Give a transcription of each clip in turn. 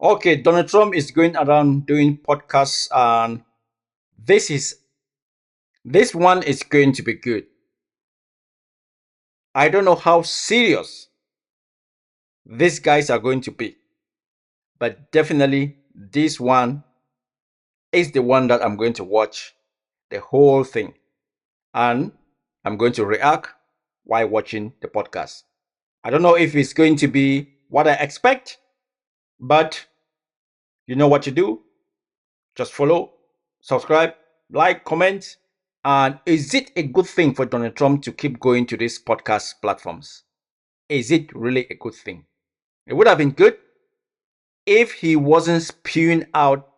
Okay, Donald Trump is going around doing podcasts, and this is this one is going to be good. I don't know how serious these guys are going to be, but definitely this one is the one that I'm going to watch the whole thing, and I'm going to react while watching the podcast. I don't know if it's going to be what I expect, but you know what to do. Just follow, subscribe, like, comment. And is it a good thing for Donald Trump to keep going to these podcast platforms? Is it really a good thing? It would have been good if he wasn't spewing out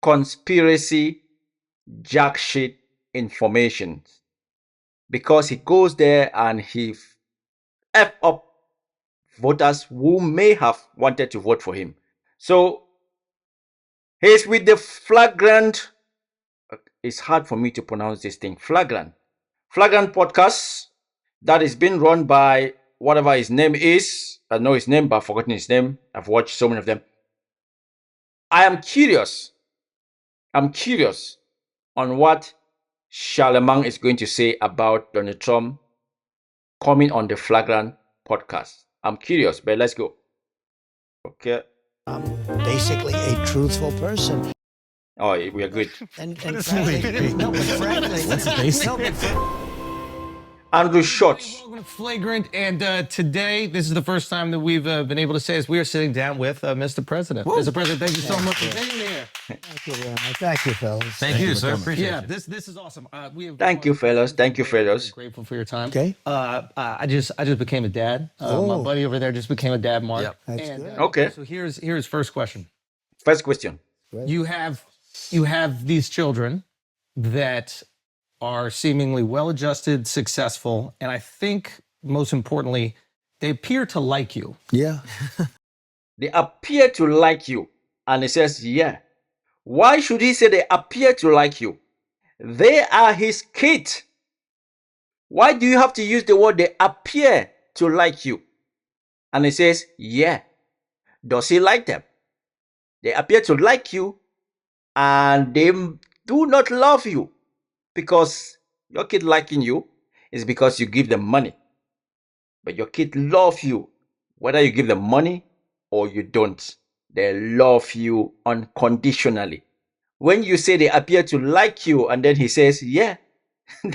conspiracy jack shit information, because he goes there and he F up voters who may have wanted to vote for him. So he's with the flagrant, it's hard for me to pronounce this thing, flagrant podcast that is being run by whatever his name is. I know his name, but I've forgotten his name. I've watched so many of them. I am curious. I'm curious on what Charlemagne is going to say about Donald Trump coming on the flagrant podcast. I'm curious, but let's go. Okay. Basically a truthful person. Oh, we are good. And frankly, no, but frankly, What's the basic? no, but Andrew Schultz. Welcome to Flagrant, and today, this is the first time that we've been able to say is we are sitting down with Mr. President. Mr. President, thank you so much for being here. thank you very much. Thank you, fellas. Thank you, sir. Appreciate it. This is awesome. Thank you, fellas. Thank you, fellas. Grateful for your time. Okay. I just became a dad. My buddy over there just became a dad, Mark. Yep. That's And, good. Okay. So here's first question. First question. You have these children that are seemingly well-adjusted, successful, and I think most importantly, they appear to like you. Yeah. They appear to like you. And he says, yeah. Why should he say they appear to like you? They are his kids. Why do you have to use the word they appear to like you? And he says, yeah. Does he like them? They appear to like you, and they do not love you, because your kid liking you is because you give them money. But your kid love you whether you give them money or you don't. They love you unconditionally. When you say they appear to like you and then he says, yeah,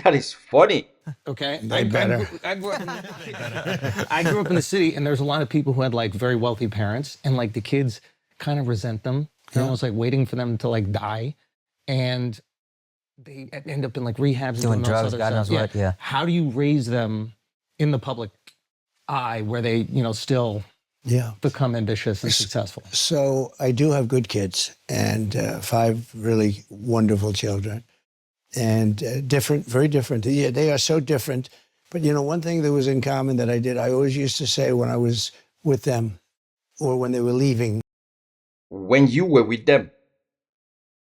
that is funny. Okay. They better. I grew up in the city, and there's a lot of people who had like very wealthy parents, and like the kids kind of resent them. They're almost like waiting for them to like die, and they end up in like rehabs, Doing and all drugs, this God other knows stuff. what, yeah. How do you raise them in the public eye where they, still Yeah. become ambitious and successful? So I do have good kids and 5 really wonderful children, and different, very different. Yeah, they are so different. But one thing that was in common that I always used to say when I was with them or when they were leaving. When you were with them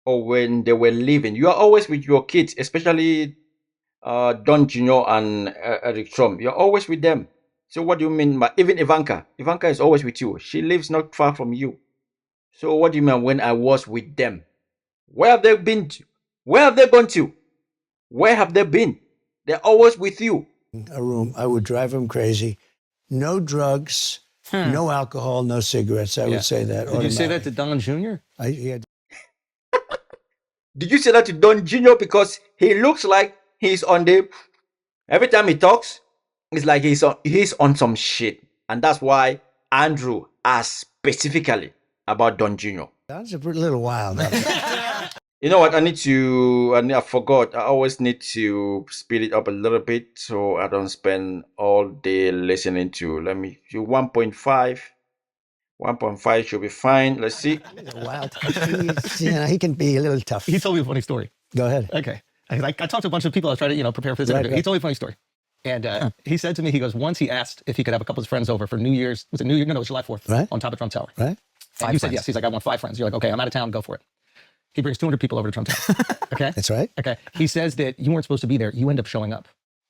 or when they were leaving, you are always with your kids, especially Don Jr. and Eric Trump. You're always with them. So what do you mean by, even Ivanka? Ivanka is always with you. She lives not far from you. So what do you mean when I was with them? Where have they been to? Where have they gone to? Where have they been? They're always with you. A room, I would drive them crazy. No drugs, no alcohol, no cigarettes. I would say that. Did you say that to Don Jr.? Yeah. Did you say that to Don Jr.? Because he looks like he's on the... Every time he talks, it's like he's on some shit. And that's why Andrew asked specifically about Don Jr. That's a little wild. You know what? I forgot. I always need to speed it up a little bit so I don't spend all day listening to. Let me do 1.5. 1.5 should be fine. Let's see. Wild. He can be a little tough. He told me a funny story. Go ahead. Okay. I talked to a bunch of people. I was trying to, prepare for this interview. right. He told me a funny story. And he said to me, he goes, once he asked if he could have a couple of his friends over for New Year's. Was it New Year? No, it was July 4th. Right. On top of Trump Tower. Right. And you said yes. He's like, I want 5 friends. You're like, okay, I'm out of town. Go for it. He brings 200 people over to Trump Tower. Okay. That's right. Okay. He says that you weren't supposed to be there. You end up showing up.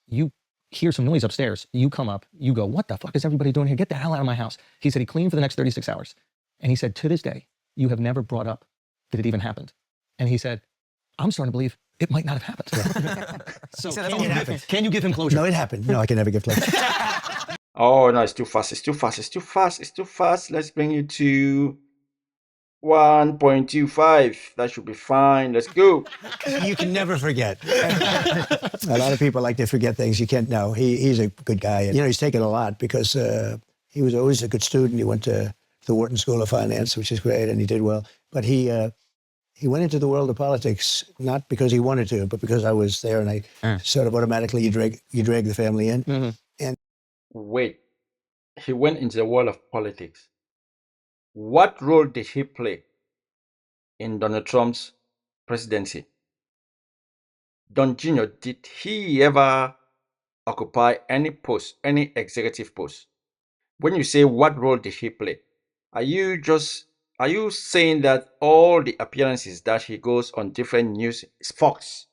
You hear some noise upstairs. You come up. You go, what the fuck is everybody doing here? Get the hell out of my house. He said he cleaned for the next 36 hours. And he said, to this day, you have never brought up that it even happened. And he said, I'm starting to believe it might not have happened. So can you give him closure? No, it happened. No, I can never give closure. Oh, no, it's too fast. It's too fast. It's too fast. It's too fast. Let's bring it to 1.25. That should be fine. Let's go. You can never forget. A lot of people like to forget things. You can't know. He's a good guy. And, he's taken a lot because he was always a good student. He went to the Wharton School of Finance, which is great, and he did well. But he went into the world of politics not because he wanted to, but because I was there, and I sort of automatically you drag the family in. Mm-hmm. And wait, he went into the world of politics. What role did he play in Donald Trump's presidency? Don Jr., did he ever occupy any post, any executive post? When you say what role did he play, are you saying that all the appearances that he goes on different news, Fox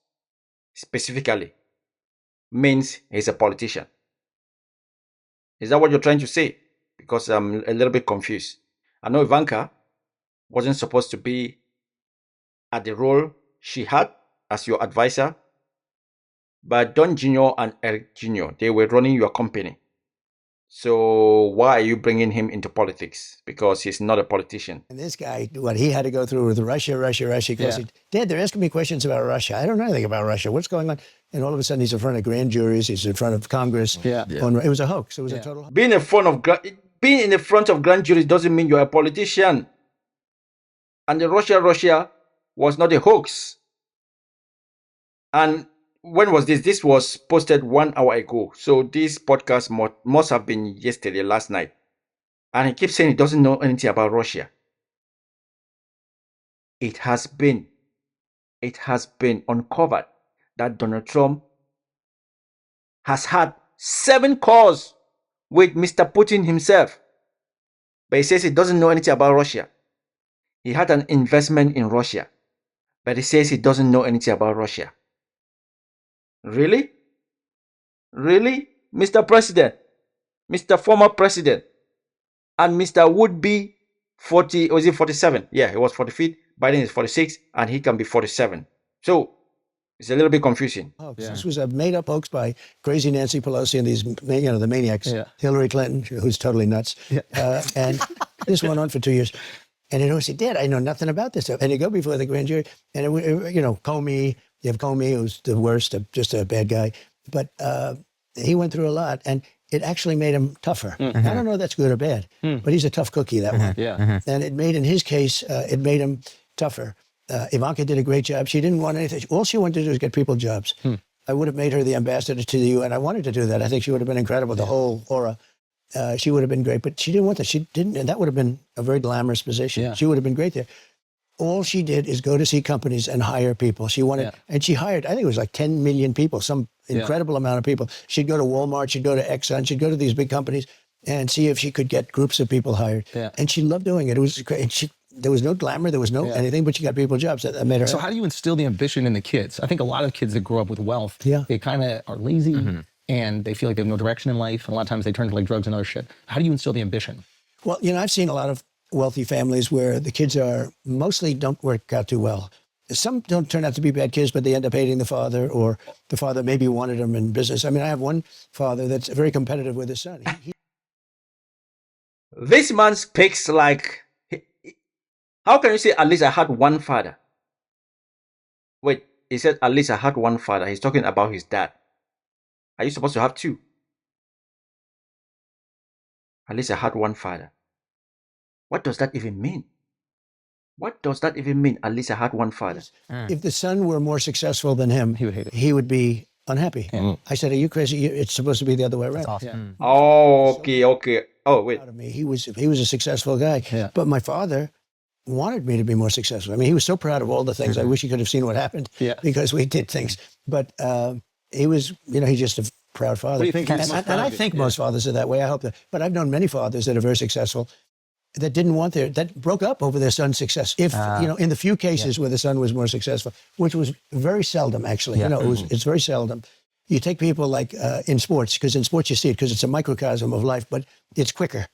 specifically, means he's a politician? Is that what you're trying to say? Because I'm a little bit confused. I know Ivanka wasn't supposed to be at the role she had as your advisor, but Don Jr. and Eric Jr., they were running your company. So why are you bringing him into politics? Because he's not a politician. And this guy, what he had to go through with Russia. He goes, Dad, they're asking me questions about Russia. I don't know anything about Russia. What's going on? And all of a sudden, he's in front of grand juries. He's in front of Congress. It was a hoax. It was a total. Being in the front of grand juries doesn't mean you're a politician. And the Russia was not a hoax. And when was this? This was posted 1 hour ago. So this podcast must have been last night. And he keeps saying he doesn't know anything about Russia. It has been uncovered that Donald Trump has had 7 calls with Mr. Putin himself. But he says he doesn't know anything about Russia. He had an investment in Russia. But he says he doesn't know anything about Russia. Really? Really? Mr. President, Mr. Former President, and Mr. would-be 40, or is it 47? Yeah, he was 45. Biden is 46, and he can be 47. So, it's a little bit confusing. This was a made-up hoax by crazy Nancy Pelosi and these, the maniacs. Hillary Clinton, who's totally nuts. And this went on for 2 years. And he always said, Dad, I know nothing about this stuff. And he'd go before the grand jury, and, Comey, you have Comey, who's the worst, just a bad guy. But he went through a lot, and it actually made him tougher. I don't know if that's good or bad, but he's a tough cookie, that one. And it made, in his case, it made him tougher. Ivanka did a great job. She didn't want anything. All she wanted to do was get people jobs. I would have made her the ambassador to the UN. I wanted to do that. I think she would have been incredible, the whole aura. She would have been great, but she didn't want that. She didn't, and that would have been a very glamorous position. She would have been great there. All she did is go to see companies and hire people. She wanted, and she hired, I think it was like 10 million people, some incredible amount of people. She'd go to Walmart, she'd go to Exxon, she'd go to these big companies and see if she could get groups of people hired. And she loved doing it. It was great. And there was no glamour, there was no anything, but she got people jobs. That made her. So how do you instill the ambition in the kids? I think a lot of kids that grow up with wealth, they kind of are lazy and they feel like they have no direction in life. And a lot of times they turn to like drugs and other shit. How do you instill the ambition? Well, I've seen a lot of wealthy families where the kids mostly don't work out too well. Some don't turn out to be bad kids, but they end up hating the father, or the father maybe wanted them in business. I mean, I have one father that's very competitive with his son. This man speaks like, how can you say, at least I had one father? Wait, he said, at least I had one father. He's talking about his dad. Are you supposed to have 2? At least I had one father. What does that even mean? What does that even mean? At least I had one father. If the son were more successful than him, he would hate it. He would be unhappy. I said, "Are you crazy? It's supposed to be the other way around." That's awesome. Oh, okay. Oh, wait. He was a successful guy, but my father wanted me to be more successful. I mean, he was so proud of all the things. I wish he could have seen what happened because we did things. But he was, he's just a proud father. And I think most fathers are that way. I hope that. But I've known many fathers that are very successful that didn't want that broke up over their son's success. If, in the few cases where the son was more successful, which was very seldom, actually, it's very seldom. You take people like in sports, because in sports you see it, because it's a microcosm of life, but it's quicker.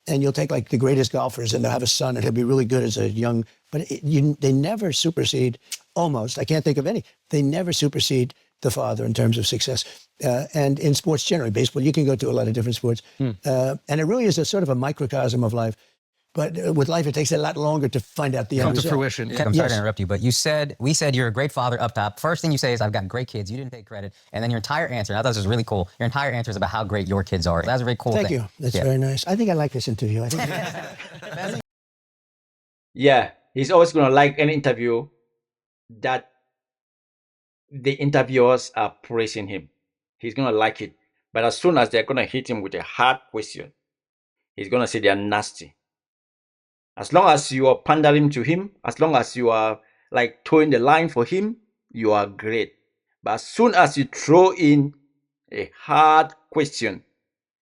and you'll take like the greatest golfers and they'll have a son and he'll be really good as a young, but they never supersede, almost, I can't think of any, they never supersede the father in terms of success. And in sports generally, baseball, you can go to a lot of different sports. And it really is a sort of a microcosm of life. But with life, it takes a lot longer to find out the end Come to result. fruition. I'm sorry Yes. to interrupt you, but we said you're a great father up top. First thing you say is, I've got great kids. You didn't take credit. And then your entire answer, I thought this was really cool. Your entire answer is about how great your kids are. That's a very cool Thank thing. you. That's very nice. I think I like this interview. I think Yeah, he's always going to like any interview that the interviewers are praising him. He's going to like it. But as soon as they're going to hit him with a hard question, he's going to say they're nasty. As long as you are pandering to him, as long as you are like towing the line for him, you are great. But as soon as you throw in a hard question,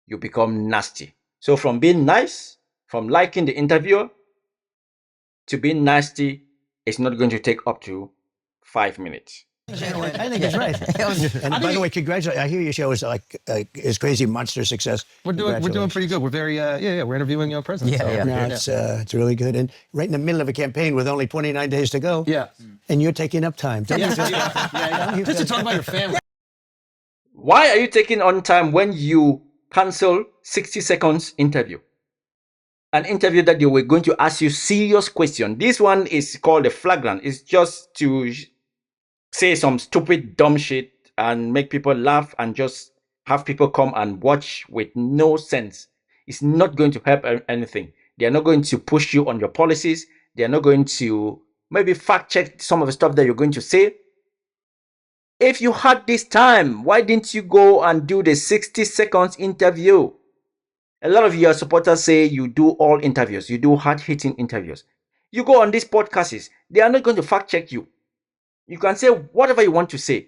you become nasty. So from being nice, from liking the interviewer, to being nasty, it's not going to take up to 5 minutes. I think it's right. And by the way, congratulations. I hear your show is like is crazy monster success. We're doing pretty good. We're very we're interviewing presidents. Yeah, No, it's really good. And right in the middle of a campaign with only 29 days to go. Yeah. And you're taking up time. Just to talk about your family. Why are you taking on time when you cancel 60 seconds interview? An interview that they were going to ask you serious question. This one is called a flagrant. It's just to say some stupid, dumb shit and make people laugh and just have people come and watch with no sense. It's not going to help anything. They are not going to push you on your policies. They are not going to maybe fact check some of the stuff that you're going to say. If you had this time, why didn't you go and do the 60 seconds interview? A lot of your supporters say you do all interviews. You do hard-hitting interviews. You go on these podcasts. They are not going to fact check you. You can say whatever you want to say.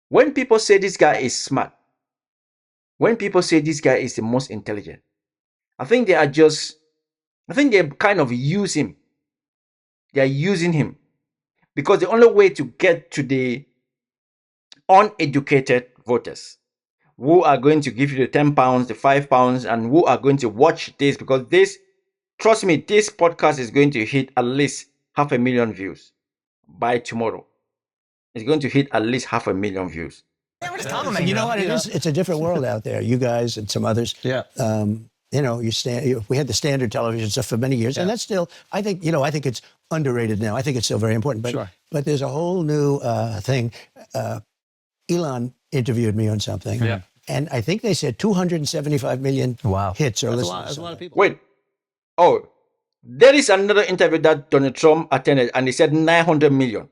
When people say this guy is smart, when people say this guy is the most intelligent, I think they kind of use him. They are using him. Because the only way to get to the uneducated voters who are going to give you the 10 pounds, the 5 pounds, and who are going to watch this, because this, trust me, this podcast is going to hit at least 500,000 views by tomorrow. It's going to hit at least 500,000 views. Yeah, we're just complimenting You know what it is? It's a different world out there. You guys and some others. Yeah. We had the standard television stuff for many years, and that's still, I think it's underrated now. I think it's still very important. But, but there's a whole new thing. Elon interviewed me on something. Yeah. And I think they said 275 million hits or listens. That's a lot of people. Wait. Oh, there is another interview that Donald Trump attended, and he said 900 million.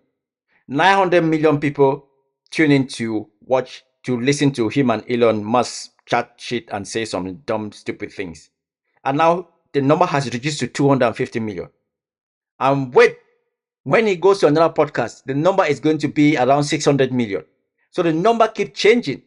900 million people tune in to listen to him and Elon Musk chat shit and say some dumb, stupid things. And now the number has reduced to 250 million. And wait, when he goes to another podcast, the number is going to be around 600 million. So the number keeps changing.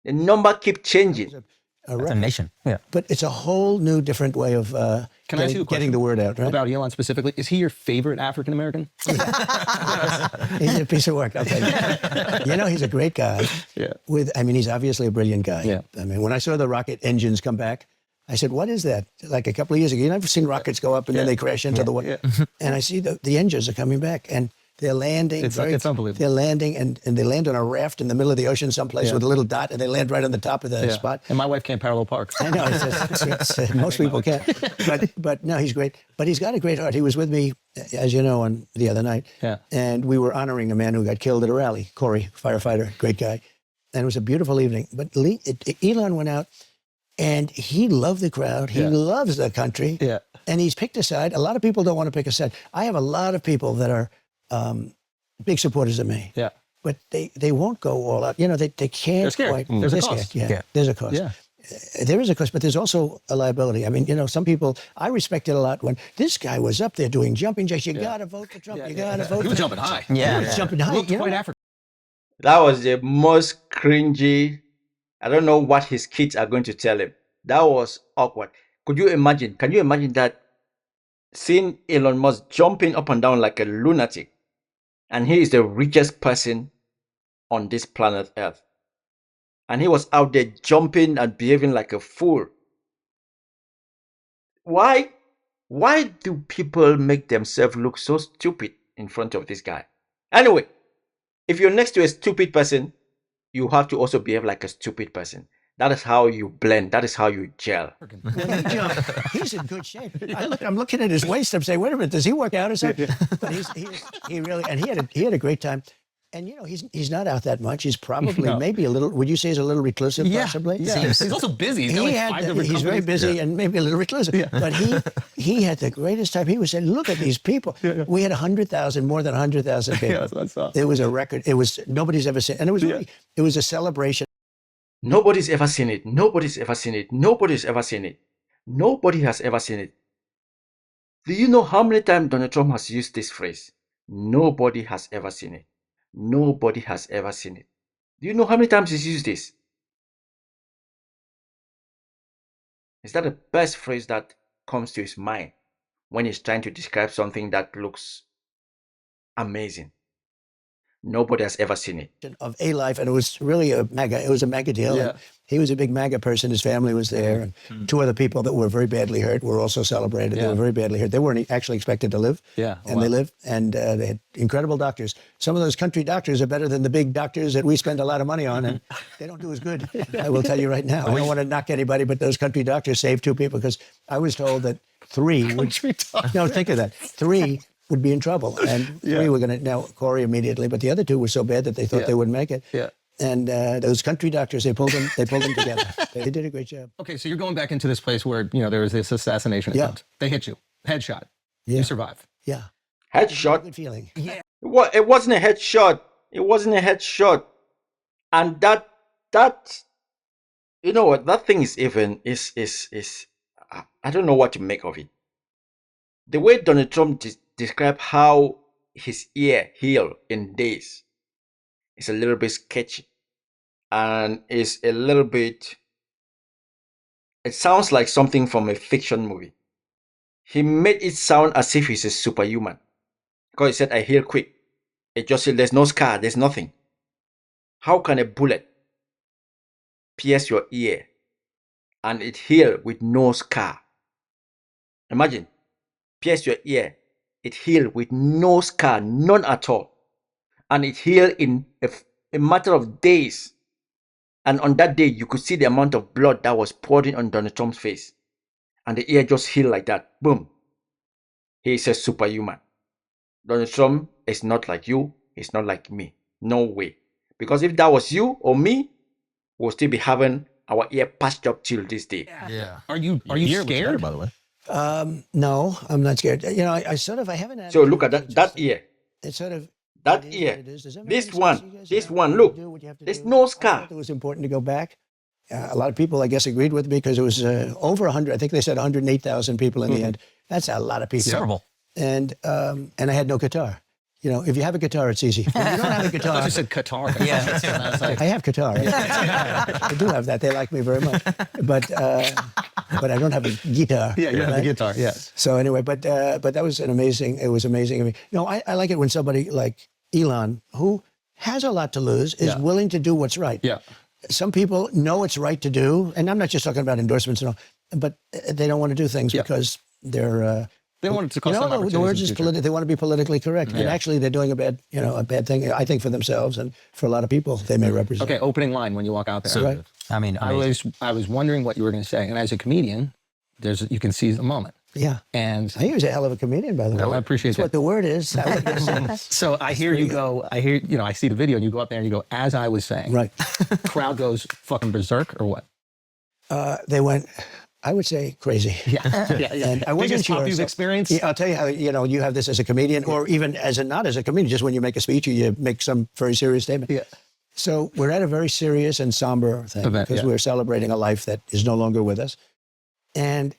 The number keeps changing. That's a nation. Yeah. But it's a whole new, different way of Can I ask you a question getting the word out, right? about Elon specifically? Is he your favorite African American? He's a piece of work, I'll tell you. You know, he's a great guy. Yeah. He's obviously a brilliant guy. Yeah. I mean, when I saw the rocket engines come back, I said, what is that? Like a couple of years ago, you've never seen rockets go up and then they crash into the water. Yeah. And I see the engines are coming back and they're landing. It's unbelievable. They're landing and they land on a raft in the middle of the ocean someplace with a little dot and they land right on the top of the spot. And my wife can't parallel park. I know, most people can't. But no, he's great. But he's got a great heart. He was with me, as you know, on the other night. Yeah. And we were honoring a man who got killed at a rally, Corey, firefighter, great guy. And it was a beautiful evening. But Elon went out and he loved the crowd. He loves the country. Yeah. And he's picked a side. A lot of people don't want to pick a side. I have a lot of people that are big supporters of me. Yeah. But they won't go all out. You know, they can't They're scared. quite. There's a they're cost. scared. Yeah. There's a cost. Yeah. There is a cost, but there's also a liability. I mean, you know, some people, I respected a lot when this guy was up there doing jumping jacks. You got to vote for Trump. You got to vote He for was Trump. jumping high. Yeah. He was jumping high. Looked You know? quite African. That was the most cringy. I don't know what his kids are going to tell him. That was awkward. Could you imagine? Can you imagine that? Seeing Elon Musk jumping up and down like a lunatic, and he is the richest person on this planet Earth. and he was out there jumping and behaving like a fool. Why do people make themselves look so stupid in front of this guy? Anyway, if you're next to a stupid person, you have to also behave like a stupid person. That is how you blend. That is how you gel. When he jumped, he's in good shape. I'm looking at his waist. I'm saying, wait a minute, does he work out or something? But he really, and he had a great time. And you know, he's not out that much. He's probably maybe a little. Would you say he's a little reclusive, possibly? Yeah. He's also busy. He's very busy and maybe a little reclusive. Yeah. But he had the greatest time. He was saying, "Look at these people. We had 100,000, more than 100,000 people. That's what I saw. It was a record. It was nobody's ever seen, and it was really, it was a celebration. Nobody's ever seen it. Nobody's ever seen it. Nobody's ever seen it. Nobody has ever seen it. Do you know how many times Donald Trump has used this phrase? Nobody has ever seen it. Nobody has ever seen it. Do you know how many times he's used this? Is that the best phrase that comes to his mind when he's trying to describe something that looks amazing? Nobody has ever seen it. Of a life, and it was really a mega deal. Yeah. And he was a big MAGA person. His family was there, and two other people that were very badly hurt were also celebrated. They were very badly hurt. They weren't actually expected to live, and they lived, and they had incredible doctors. Some of those country doctors are better than the big doctors that we spend a lot of money on, and they don't do as good. I will tell you right now. I don't want to knock anybody, but those country doctors saved two people, because I was told that three would. No, think of that. Three would be in trouble, and three were going to, now Corey immediately, but the other two were so bad that they thought they wouldn't make it. Yeah. And those country doctors, they pulled them together. They did a great job. Okay, so you're going back into this place where, you know, there was this assassination attempt. They hit you, headshot. You survive. Yeah. Headshot? Good feeling. Yeah. It wasn't a headshot. It wasn't a headshot. And that, you know what, that thing is even, I don't know what to make of it. The way Donald Trump described how his ear healed in days is a little bit sketchy, and is a little bit, it sounds like something from a fiction movie. He made it sound as if he's a superhuman, because he said, I heal quick. It just said, there's no scar, there's nothing. How can a bullet pierce your ear and it heal with no scar? Imagine, pierce your ear, it healed with no scar, none at all. And it healed in a matter of days. And on that day, you could see the amount of blood that was pouring on Donald Trump's face. And the ear just healed like that. Boom. He is a superhuman. Donald Trump is not like you. He's not like me. No way. Because if that was you or me, we'll still be having our ear patched up till this day. Yeah. Are you scared, by the way? No, I'm not scared. You know, I haven't had. So look at that ear. It's sort of. That ear. This one, look. There's no scar. It was important to go back. A lot of people, I guess, agreed with me, because it was over 100. I think they said 108,000 people in the end. That's a lot of people. Terrible. And I had no guitar. You know, if you have a guitar, it's easy. If you don't have a guitar. I just said Qatar. Yeah. I have guitar. I do have that. They like me very much. But I don't have a guitar. Yeah, you have the guitar, yes. So anyway, but that was it was amazing. I mean, no, I like it when somebody like Elon, who has a lot to lose, is willing to do what's right. Yeah. Some people know it's right to do, and I'm not just talking about endorsements and all, but they don't want to do things because they're... they want it to cost them the opportunities word in is the future. they want to be politically correct. And actually, they're doing a bad thing, I think, for themselves and for a lot of people they may represent. Okay, opening line when you walk out there. Right. I mean, I was wondering what you were going to say. And as a comedian, you can seize the moment. Yeah. And He was a hell of a comedian, by the way. I appreciate That's what that. the word is. I would guess. So I hear you go, I see the video and you go up there and you go, as I was saying. Right. Crowd goes fucking berserk or what? They went, I would say, crazy. Yeah. And I wasn't Biggest sure. pop you've experienced? Yeah, I'll tell you how, you have this as a comedian, or even not as a comedian, just when you make a speech or you make some very serious statement. Yeah. So we're at a very serious and somber thing, because we're celebrating a life that is no longer with us. And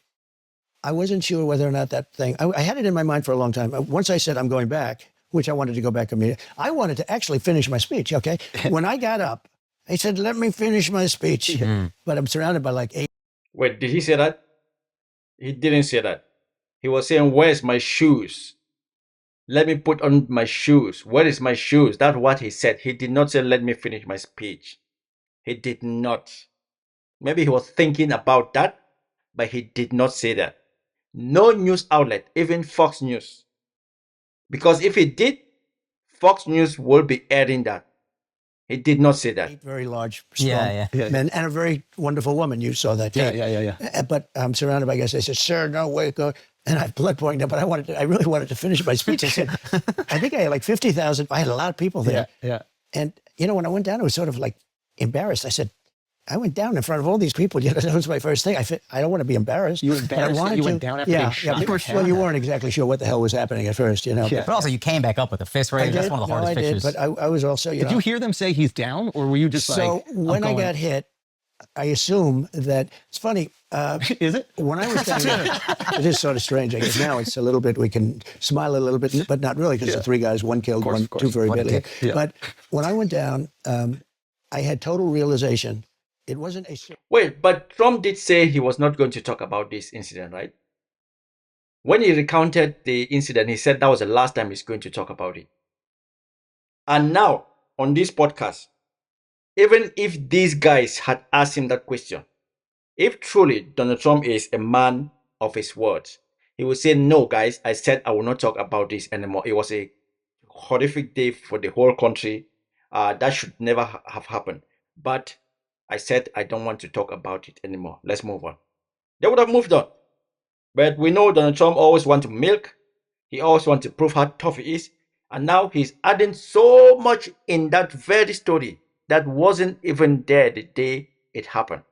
I wasn't sure whether or not that thing, I had it in my mind for a long time. Once I said I'm going back, which I wanted to go back immediately, I wanted to actually finish my speech, okay? When I got up, I said, let me finish my speech. But I'm surrounded by like 8. Wait, did he say that? He didn't say that. He was saying, where's my shoes? Let me put on my shoes. Where is my shoes? That's what he said. He did not say, let me finish my speech. He did not. Maybe he was thinking about that, but he did not say that. No news outlet, even Fox News. Because if he did, Fox News will be airing that. He did not say that. 8 very large, strong Yeah. men, and a very wonderful woman. You saw that tape. Yeah. But I'm surrounded by guys. They said, "Sir, no way, go." And I have blood pouring down, but I really wanted to finish my speech. I said, I think I had like 50,000. I had a lot of people there. Yeah. And, you know, when I went down, I was sort of like embarrassed. I said, I went down in front of all these people. You know, that was my first thing. I don't want to be embarrassed. You were embarrassed that you went down after being shot in the head? Well, you weren't exactly sure what the hell was happening at first, you know. Yeah. But also, you came back up with a fist raise. That's one of the hardest pictures. But I was also, you Did know. you hear them say he's down, or were you just So when I got hit, I assume that it's funny. Is it? When I was down there, it is sort of strange. I guess now it's a little bit, we can smile a little bit, but not really, because the 3 guys, 1 killed, Of course. 2 very What a badly. kick. Yeah. But when I went down, I had total realization. It wasn't a. Wait, but Trump did say he was not going to talk about this incident, right? When he recounted the incident, he said that was the last time he's going to talk about it. And now, on this podcast, even if these guys had asked him that question, if truly Donald Trump is a man of his words, he would say, no, guys, I said I will not talk about this anymore. It was a horrific day for the whole country. That should never have happened. But I said I don't want to talk about it anymore. Let's move on. They would have moved on. But we know Donald Trump always wants to milk. He always wants to prove how tough he is. And now he's adding so much in that very story that wasn't even there the day it happened.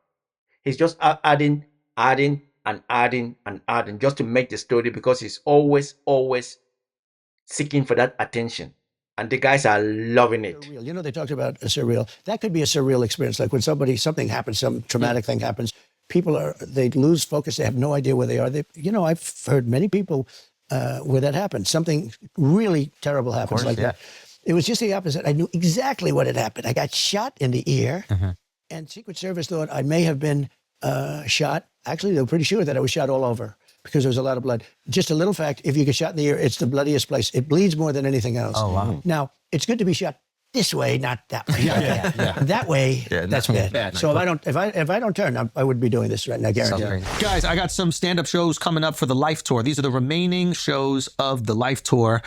He's just adding just to make the story, because he's always seeking for that attention. And the guys are loving it. Surreal. You know, they talked about a surreal. That could be a surreal experience. Like when something happens, some traumatic thing happens, they lose focus. They have no idea where they are. I've heard many people where that happens. Something really terrible happens that. It was just the opposite. I knew exactly what had happened. I got shot in the ear, and Secret Service thought I may have been shot. Actually, they were pretty sure that I was shot all over, because there was a lot of blood. Just a little fact, if you get shot in the ear, it's the bloodiest place. It bleeds more than anything else. Oh, wow. Now, it's good to be shot this way, not that way. That way, that's bad. So if I don't turn, I would be doing this right now, I guarantee. Guys, I got some stand-up shows coming up for the Life Tour. These are the remaining shows of the Life Tour.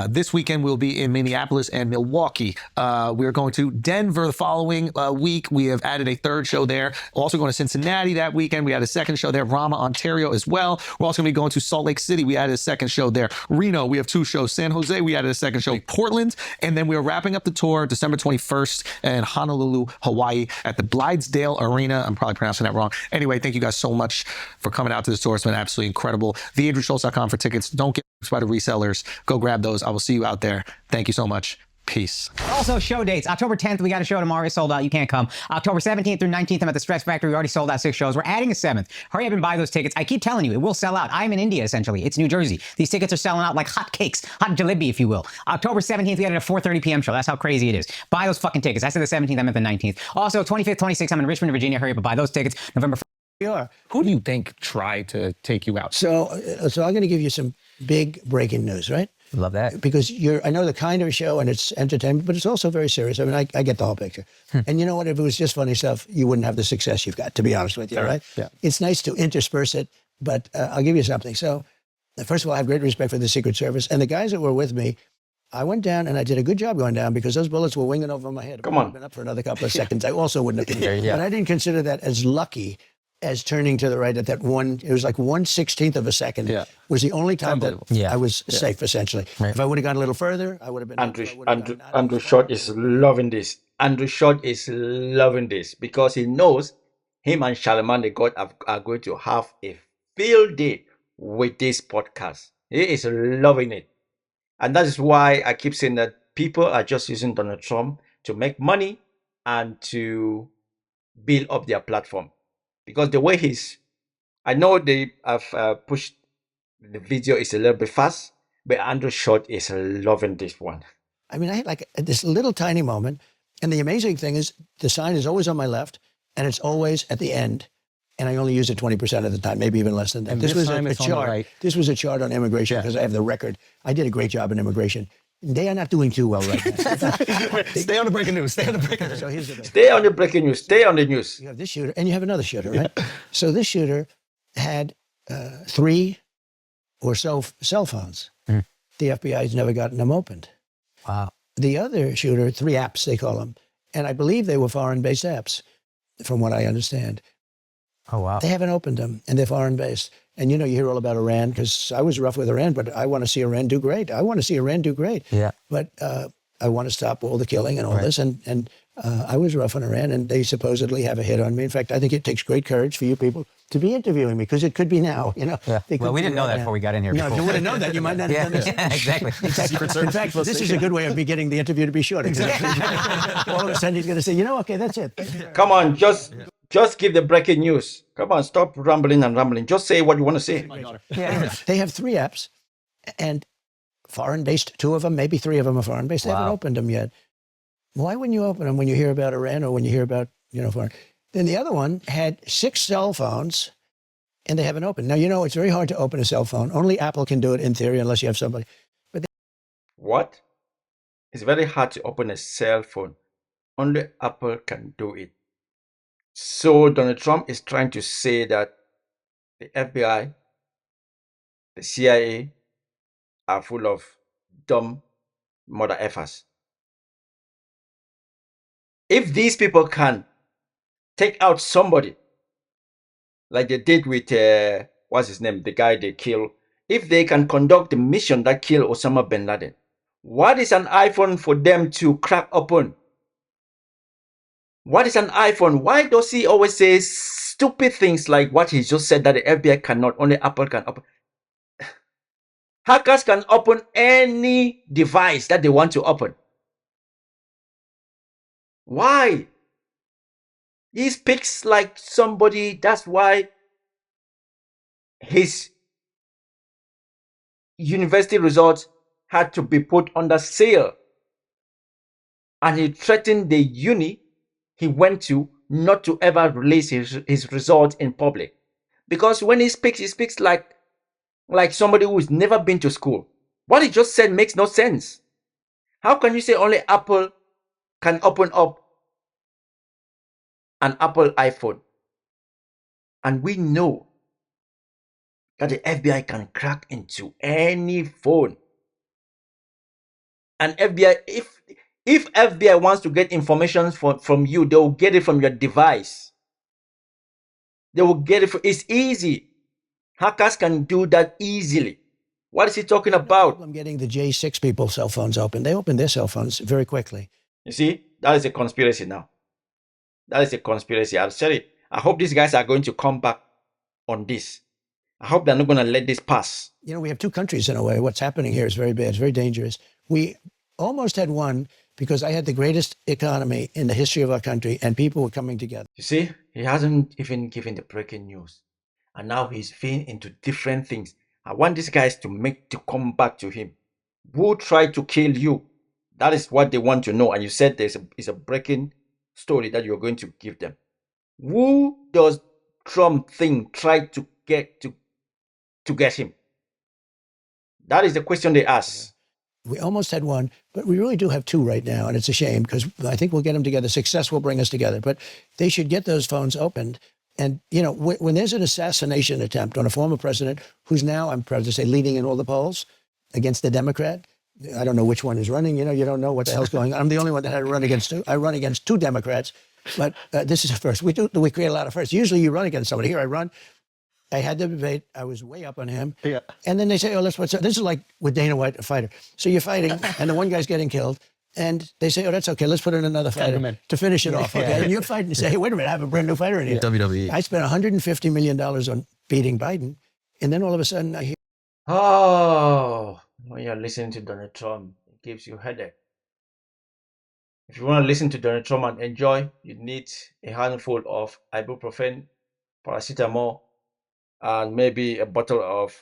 This weekend we'll be in Minneapolis and Milwaukee. We're going to Denver the following week. We have added a 3rd show there. Also going to Cincinnati that weekend. We had a 2nd show there. Rama, Ontario as well. We're also going to be going to Salt Lake City. We added a 2nd show there. Reno, we have 2 shows. San Jose, we added a 2nd show. Portland, and then we are wrapping up the tour December 21st in Honolulu, Hawaii at the Blythesdale Arena. I'm probably pronouncing that wrong. Anyway, thank you guys so much for coming out to the tour. It's been absolutely incredible. TheAndrewSchultz.com for tickets. Don't get by the resellers. Go grab those. I will see you out there. Thank you so much. Peace. Also, show dates. October 10th, we got a show tomorrow. It's sold out. You can't come. October 17th through 19th, I'm at the Stress Factory. We already sold out 6 shows. We're adding a 7th. Hurry up and buy those tickets. I keep telling you, it will sell out. I'm in India, essentially. It's New Jersey. These tickets are selling out like hot cakes. Hot jalebi, if you will. October 17th, we added a 4:30 p.m. show. That's how crazy it is. Buy those fucking tickets. I said the 17th, I'm at the 19th. Also, 25th, 26th, I'm in Richmond, Virginia. Hurry up and buy those tickets. November 1st. Who do you think tried to take you out? So I'm going to give you some big breaking news, right? Love that. Because I know the kind of show, and it's entertainment, but it's also very serious. I mean, I get the whole picture. And you know what? If it was just funny stuff, you wouldn't have the success you've got, to be honest with you, right? Yeah. It's nice to intersperse it, but I'll give you something. So first of all, I have great respect for the Secret Service. And the guys that were with me, I went down, and I did a good job going down, because those bullets were winging over my head. Come on. I'd been up for another couple of seconds. I also wouldn't have been. But I didn't consider that as lucky as turning to the right at that one. It was like 1/16th of a second. Was the only time that I was safe, essentially. Right. If I would have gone a little further, I would have been. Andrew Short is loving this. Andrew Short is loving this, because he knows him and Charlemagne the God are going to have a field day with this podcast. He is loving it. And that is why I keep saying that people are just using Donald Trump to make money and to build up their platform. Because the way I know they have pushed the video is a little bit fast, but Andrew Short is loving this one. I mean, I had like this little tiny moment. And the amazing thing is the sign is always on my left, and it's always at the end. And I only use it 20% of the time, maybe even less than that. And this was time a it's on the chart. right. This was a chart on immigration, because I have the record. I did a great job in immigration. They are not doing too well right now. Stay on the breaking news. Stay on the breaking news. So here's the Stay on the breaking news. Stay on the news. You have this shooter, and you have another shooter, right? So this shooter had 3 or so cell phones. The FBI's never gotten them opened. Wow. The other shooter, 3 apps, they call them. And I believe they were foreign-based apps, from what I understand. Oh, wow. They haven't opened them, and they're foreign-based. And you hear all about Iran, because I was rough with Iran, but I want to see Iran do great. I want to see Iran do great. Yeah. But I want to stop all the killing and all this. And I was rough on Iran, and they supposedly have a hit on me. In fact, I think it takes great courage for you people to be interviewing me, because it could be now. Yeah. They could Well, we be didn't know right that now. before we got in here. No, if you would have known that, you might not have done this. Exactly. In fact, this is a good way of me getting the interview to be short. All of a sudden, he's going to say, okay, that's it. Come on, just give the breaking news. Come on, stop rambling and rambling. Just say what you want to say. They have 3 apps, and foreign-based, 2 of them, maybe 3 of them are foreign-based. They haven't opened them yet. Why wouldn't you open them when you hear about Iran or when you hear about, foreign? Then the other one had 6 cell phones, and they haven't opened. Now, it's very hard to open a cell phone. Only Apple can do it in theory, unless you have somebody. What? It's very hard to open a cell phone. Only Apple can do it. So Donald Trump is trying to say that the FBI, the CIA are full of dumb mother effers. If these people can take out somebody, like they did with, what's his name, the guy they killed, if they can conduct the mission that killed Osama bin Laden, what is an iPhone for them to crack open? What is an iPhone? Why does he always say stupid things like what he just said that the FBI cannot, only Apple can open? Hackers can open any device that they want to open. Why? He speaks like somebody, that's why his university results had to be put under seal. And he threatened the uni he went to not to ever release his results in public. Because when he speaks like somebody who's never been to school. What he just said makes no sense. How can you say only Apple can open up an Apple iPhone? And we know that the FBI can crack into any phone. And FBI, if FBI wants to get information from you, they will get it from your device. They will get it. It's easy. Hackers can do that easily. What is he talking about? I'm getting the J6 people cell phones open. They open their cell phones very quickly. You see, that is a conspiracy now. That is a conspiracy. I'll say it. I hope these guys are going to come back on this. I hope they're not going to let this pass. We have 2 countries in a way. What's happening here is very bad. It's very dangerous. We almost had one because I had the greatest economy in the history of our country, and people were coming together. You see, he hasn't even given the breaking news. And now he's feeding into different things. I want these guys to come back to him. Who tried to kill you? That is what they want to know. And you said there's a breaking story that you're going to give them. Who does Trump think tried to get him? That is the question they ask. We almost had one, but we really do have 2 right now, and it's a shame because I think we'll get them together. Success will bring us together, but they should get those phones opened. And, when there's an assassination attempt on a former president who's now, I'm proud to say, leading in all the polls against the Democrat, I don't know which one is running. You don't know what the hell's going on. I'm the only one that had to run against 2. I run against 2 Democrats, but this is a first. We create a lot of firsts. Usually you run against somebody. Here I run. I had the debate. I was way up on him. Yeah. And then they say, let's watch. This is like with Dana White, a fighter. So you're fighting, and the one guy's getting killed. And they say, that's okay. Let's put in another fighter to finish it off. Okay. And you're fighting and say, hey, wait a minute. I have a brand new fighter in here. WWE. I spent $150 million on beating Biden. And then all of a sudden I hear. Oh, when you're listening to Donald Trump, it gives you a headache. If you want to listen to Donald Trump and enjoy, you need a handful of ibuprofen, paracetamol, and maybe a bottle of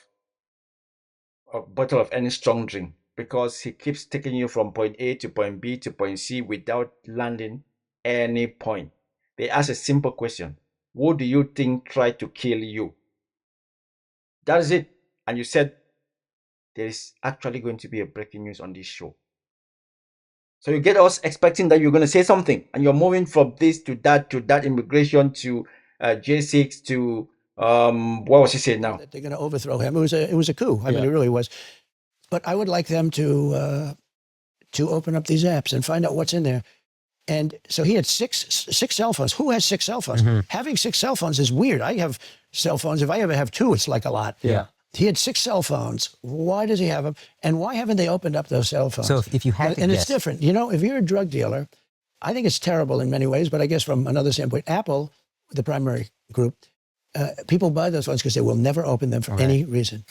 any strong drink, because he keeps taking you from point A to point B to point C without landing any point. They ask a simple question: who do you think tried to kill you? That is it. And you said there is actually going to be a breaking news on this show. So you get us expecting that you're going to say something, and you're moving from this to that immigration to J6 to what was he saying now? That they're going to overthrow him. It was a coup. I mean, it really was. But I would like them to open up these apps and find out what's in there. And so he had six cell phones. Who has 6 cell phones? Having 6 cell phones is weird. I have cell phones. If I ever have 2, it's like a lot. Yeah. He had 6 cell phones. Why does he have them? And why haven't they opened up those cell phones? So if you had to and guess, it's different. You know, if you're a drug dealer, I think it's terrible in many ways, but I guess from another standpoint, Apple, the primary group, people buy those phones because they will never open them for any reason.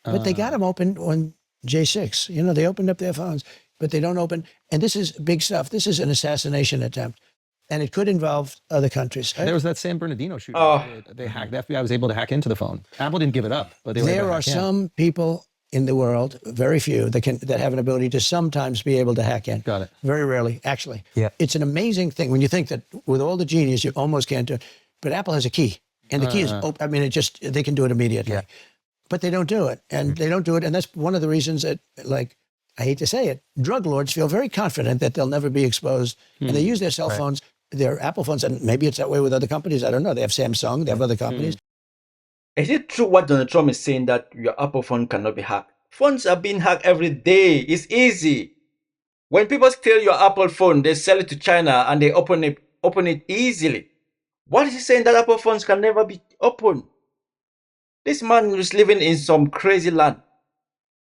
But they got them open on J6. You know, they opened up their phones, but they don't open. And this is big stuff. This is an assassination attempt. And it could involve other countries. There was that San Bernardino shooting. They hacked. The FBI was able to hack into the phone. Apple didn't give it up, but they were able There to are hack in. some people in the world, very few, that have an ability to sometimes be able to hack in. Got it. Very rarely, actually. Yeah. It's an amazing thing when you think that with all the genius, you almost can't do it. But Apple has a key. And the key is, I mean, they can do it immediately. Yeah. But they don't do it. And they don't do it. And that's one of the reasons that, like, I hate to say it, drug lords feel very confident that they'll never be exposed. And they use their cell phones, their Apple phones, and maybe it's that way with other companies. I don't know. They have Samsung, they have other companies. Is it true what Donald Trump is saying, that your Apple phone cannot be hacked? Phones are being hacked every day. It's easy. When people steal your Apple phone, they sell it to China and they open it easily. What is he saying, that Apple phones can never be opened? This man is living in some crazy land.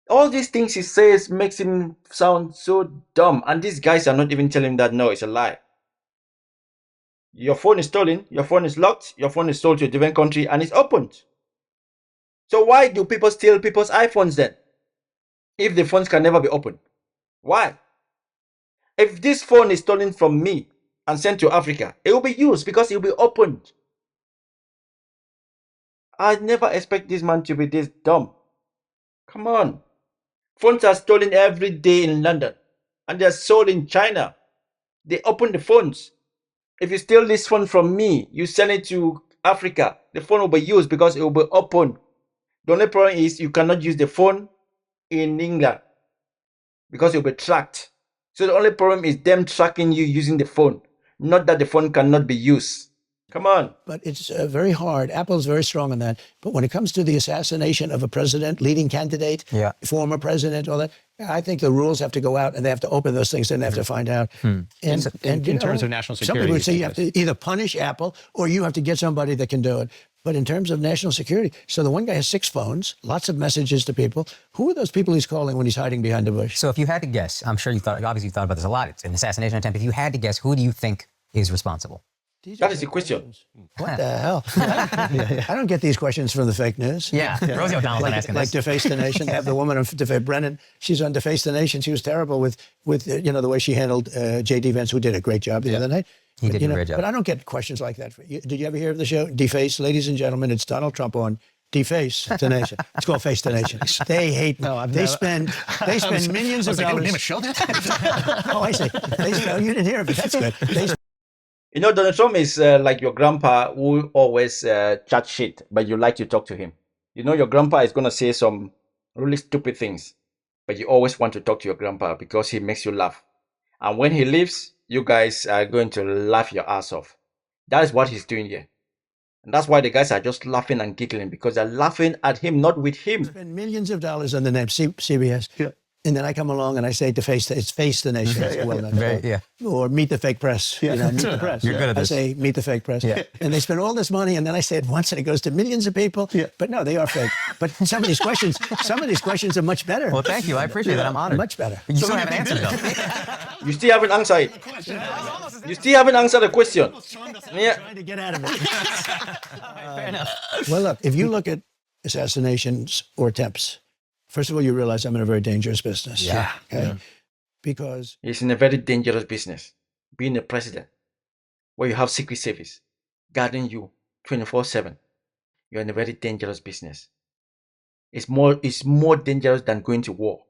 All these things he says makes him sound so dumb. And these guys are not even telling him that no, it's a lie. Your phone is stolen, your phone is locked, your phone is sold to a different country and it's opened. So why do people steal people's iPhones then? If the phones can never be opened. Why? If this phone is stolen from me and sent to Africa, it will be used because it will be opened. I never expect this man to be this dumb. Come on. Phones are stolen every day in London and they're sold in China. They open the phones. If you steal this phone from me, you send it to Africa, the phone will be used because it will be open. The only problem is you cannot use the phone in England because it will be tracked. So the only problem is them tracking you using the phone, not that the phone cannot be used. Come on. But it's very hard. Apple's very strong on that. But when it comes to the assassination of a president, leading candidate, former president, all that, I think the rules have to go out and they have to open those things and they have to find out. And in terms of national security, some people would say you have to either punish Apple or you have to get somebody that can do it. But in terms of national security, so the one guy has 6 phones, lots of messages to people. Who are those people he's calling when he's hiding behind a bush? so if you had to guess, I'm sure obviously you thought about this a lot. It's an assassination attempt. If you had to guess, who do you think is responsible? That is the question. What the hell? I don't get these questions from the fake news. Yeah, Rosie O'Donnell's not asking Like this. Deface the Nation. They have the woman on Brennan. She's on Deface the Nation. She was terrible with the way she handled J.D. Vance, who did a great job the other night. He did a great job. But I don't get questions like that. Did you ever hear of the show Deface? Ladies and gentlemen, it's Donald Trump on Deface the Nation. It's called Face the Nation. They hate me. They spend millions of dollars. name a show that? Oh, I see. You didn't hear of it. That's good. You know, Donald Trump is like your grandpa who always chat shit, but you like to talk to him. You know, your grandpa is going to say some really stupid things, but you always want to talk to your grandpa because he makes you laugh. And when he leaves, you guys are going to laugh your ass off. That is what he's doing here. And that's why the guys are just laughing and giggling, because they're laughing at him, not with him. Spend millions of dollars on the name CBS. Yeah. And then I come along and I say, it's Face the Nation. Or Meet the Fake Press. Meet the press. You're good at this. I say, Meet the Fake Press. And they spend all this money, and then I say it once, and it goes to millions of people. But no, they are fake. But some of these questions are much better. Well, thank you. I appreciate that. I'm honored. Much better. You still haven't answered though. You still haven't answered it. You still haven't answered the question. Trying to get out of it. Fair enough. Well, look, if you look at assassinations or attempts, first of all, you realize I'm in a very dangerous business. Yeah. Okay? Because He's in a very dangerous business. Being a president, where you have Secret Service guarding you 24/7, you're in a very dangerous business. It's more dangerous than going to war.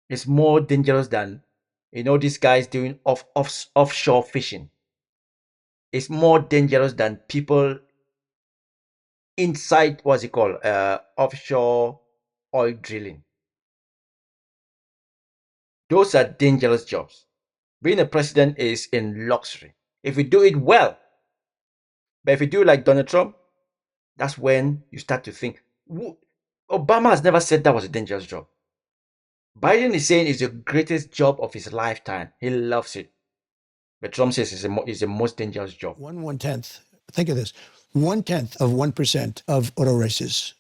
It's more dangerous than, these guys doing offshore fishing. It's more dangerous than people inside, what's it called, offshore oil drilling. Those are dangerous jobs. Being a president is in luxury if you do it well. But if you do like Donald Trump, that's when you start to think. Obama has never said that was a dangerous job. Biden is saying it's the greatest job of his lifetime. He loves it. But Trump says it's the most dangerous job. 1/10. Think of this. 1/10 of 1% of auto races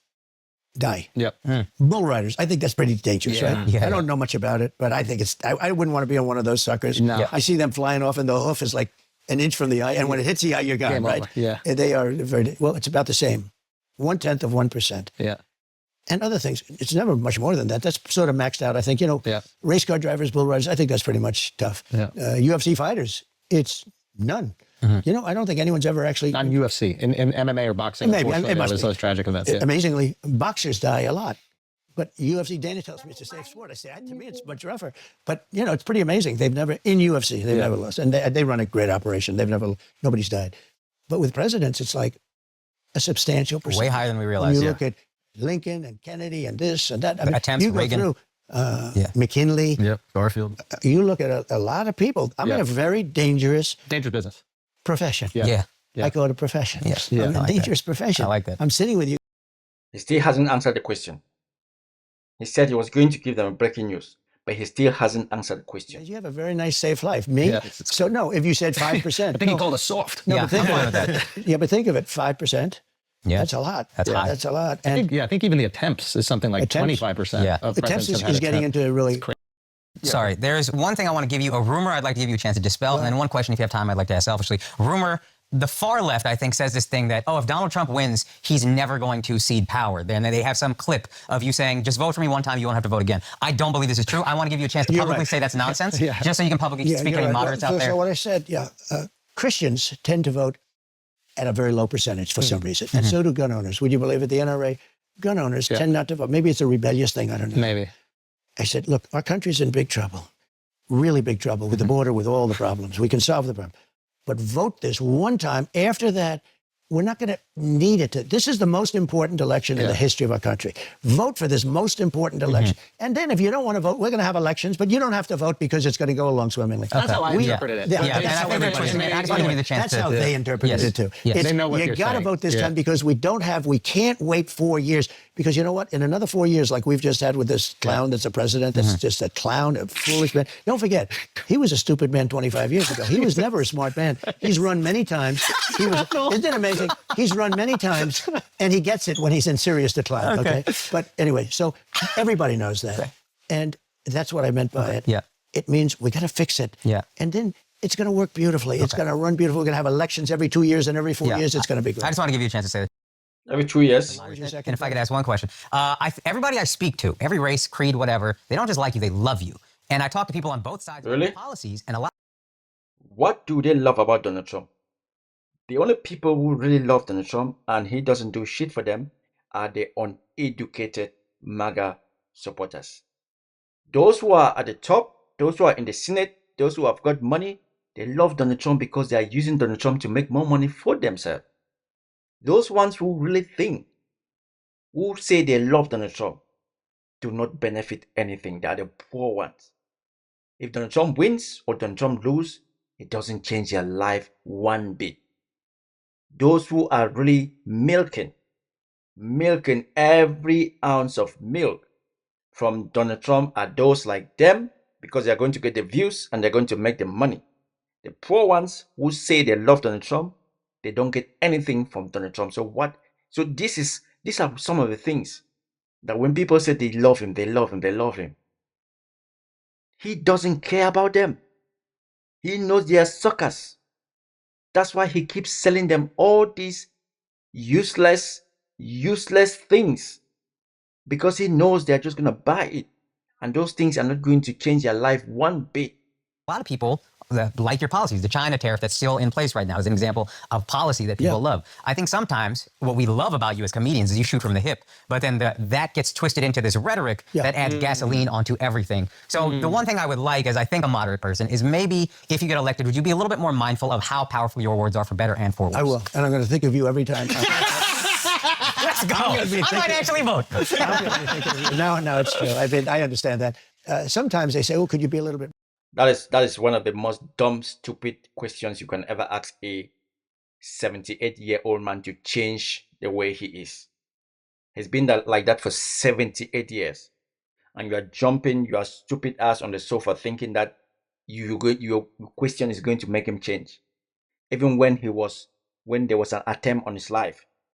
die. Yep. Bull riders. I think that's pretty dangerous, Yeah. right? Yeah, I don't know much about it, but I think I wouldn't want to be on one of those suckers. No. Yeah. I see them flying off and the hoof is like an inch from the eye. And when it hits the eye, you're gone, Game right? over. Yeah. And they are very, well, it's about the same. 1/10 of 1%. Yeah. And other things. It's never much more than that. That's sort of maxed out. I think, Yeah. race car drivers, bull riders, I think that's pretty much tough. Yeah. UFC fighters, it's none. I don't think anyone's ever actually. Not in UFC, in MMA or boxing. Maybe, unfortunately, it must that was be. those tragic events. Yeah. Amazingly, boxers die a lot. But UFC, Dana tells me it's a safe sport. I say, to me, it's much rougher. But, it's pretty amazing. They've never, in UFC, they've never lost. And they run a great operation. Nobody's died. But with presidents, it's like a substantial percentage. Way higher than we When realize. you Yeah. look at Lincoln and Kennedy and this and that. I mean, Attempts, you go Reagan. through McKinley. Yep. Garfield. You look at a lot of people. I'm in a very dangerous Dangerous business. profession. Yeah. I call it a profession. Yes. Yeah. I'm I a like that. dangerous profession. I like that. I'm sitting with you. He still hasn't answered the question. He said he was going to give them a breaking news, but he still hasn't answered the question. You have a very nice, safe life. Me? Yeah. So, no, if you said 5%. I think he called us soft. No, Yeah, but think I'm of fine it. with Yeah, but think of it, 5%. Yeah. That's a lot. That's high. That's a lot. I And think even the attempts is something like Attempts? 25%. Yeah. Of attempts presidents have is had getting attempt. into really. Sorry, there's one thing I want to give you, a rumor I'd like to give you a chance to dispel, and then one question, if you have time, I'd like to ask selfishly. Rumor, the far left, I think, says this thing that, if Donald Trump wins, he's never going to cede power. Then they have some clip of you saying, just vote for me one time, you won't have to vote again. I don't believe this is true. I want to give you a chance to You're publicly right. say that's nonsense, just so you can publicly speak to you're any right. moderates out there. So what I said, Christians tend to vote at a very low percentage for some reason. And so do gun owners. Would you believe it? The NRA, gun owners tend not to vote. Maybe it's a rebellious thing. I don't know. Maybe. I said, look, our country's in big trouble. Really big trouble with the border, with all the problems. We can solve the problem. But vote this one time. After that, we're not going to need it. This is the most important election in the history of our country. Vote for this most important election. And then if you don't want to vote, we're going to have elections, but you don't have to vote because it's going to go along swimmingly. That's how I interpreted it. Yeah, Yeah, and that's I how think that's what everybody- I just want to give you the chance That's to. how they interpreted it too. Yes. It's, They know what you you're got to saying. vote this Yeah. time because we can't wait 4 years. Because you know what? In another 4 years, like we've just had with this clown that's a president, that's just a clown, a foolish man. Don't forget, he was a stupid man 25 years ago. He was never a smart man. He's run many times. Isn't it amazing? He's run many times, and he gets it when he's in serious decline. Okay. But anyway, so everybody knows that. And that's what I meant by it. Yeah. It means we got to fix it. Yeah. And then it's going to work beautifully. It's going to run beautifully. We're going to have elections every 2 years, and every 4 years it's going to be good. I just want to give you a chance to say that. Every 2 years. What was your And second if I could ask one question, everybody I speak to, every race, creed, whatever, they don't just like you, they love you. And I talk to people on both sides Really? of policies, and a lot. What do they love about Donald Trump? The only people who really love Donald Trump and he doesn't do shit for them are the uneducated MAGA supporters. Those who are at the top, those who are in the Senate, those who have got money, they love Donald Trump because they are using Donald Trump to make more money for themselves. Those ones who really think, who say they love Donald Trump, do not benefit anything. They are the poor ones. If Donald Trump wins or Donald Trump loses, it doesn't change their life one bit. Those who are really milking every ounce of milk from Donald Trump are those like them because they're going to get the views and they're going to make the money. The poor ones who say they love Donald Trump, they don't get anything from Donald Trump. So these are some of the things that when people say they love him, he doesn't care about them. He knows they are suckers. That's why he keeps selling them all these useless things. Because he knows they're just going to buy it. And those things are not going to change their life one bit. A lot of people like your policies. The China tariff that's still in place right now is an example of policy that people love. I think sometimes what we love about you as comedians is you shoot from the hip, but then that gets twisted into this rhetoric that adds gasoline onto everything. So the one thing I would like, as I think a moderate person, is maybe if you get elected, would you be a little bit more mindful of how powerful your words are for better and for worse? I will, and I'm going to think of you every time. Let's go. I might actually vote. No, it's true. I understand that. Sometimes they say, "Oh, could you be a little bit?" That is one of the most dumb, stupid questions you can ever ask a 78-year-old man to change the way he is. He's been like that for 78 years. And you are jumping your stupid ass on the sofa thinking that your question is going to make him change. Even when there was an attempt on his life.